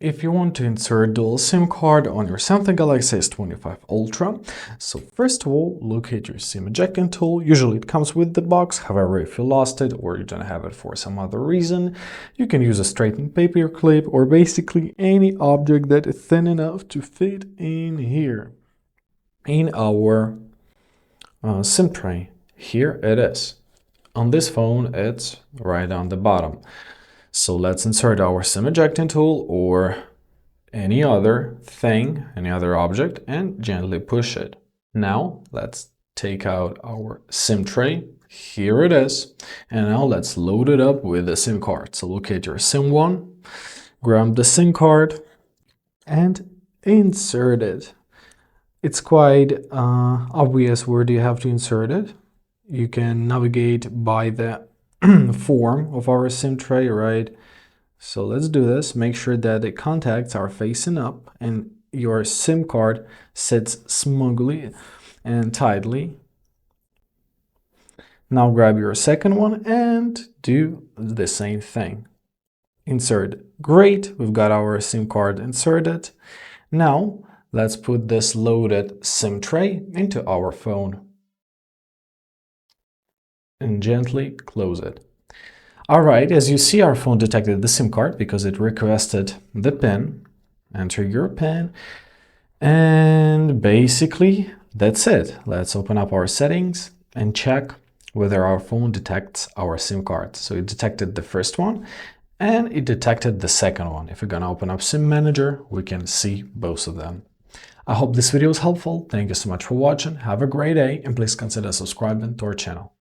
if you want to insert dual SIM card on your Samsung Galaxy S25 Ultra, so first of all, locate your SIM ejecting tool. Usually it comes with the box. However, if you lost it or you don't have it for some other reason, you can use a straightened paper clip or basically any object that is thin enough to fit in here in our SIM tray. Here it is. On this phone, it's right on the bottom. So let's insert our SIM ejecting tool or any other thing, any other object, and gently push it. Now let's take out our SIM tray. Here it is. And now let's load it up with the SIM card. So locate your SIM one, grab the SIM card, and insert it. It's quite obvious where do you have to insert it. You can navigate by the form of our SIM tray, right? So let's do this. Make sure that the contacts are facing up and your SIM card sits smoothly and tightly. Now grab your second one and do the same thing. Insert. Great, we've got our SIM card inserted. Now let's put this loaded SIM tray into our phone and gently close it. Alright, as you see, our phone detected the SIM card because it requested the PIN. Enter your PIN. And basically, that's it. Let's open up our settings and check whether our phone detects our SIM card. So it detected the first one and it detected the second one. If we're gonna open up SIM Manager, we can see both of them. I hope this video was helpful. Thank you so much for watching. Have a great day and please consider subscribing to our channel.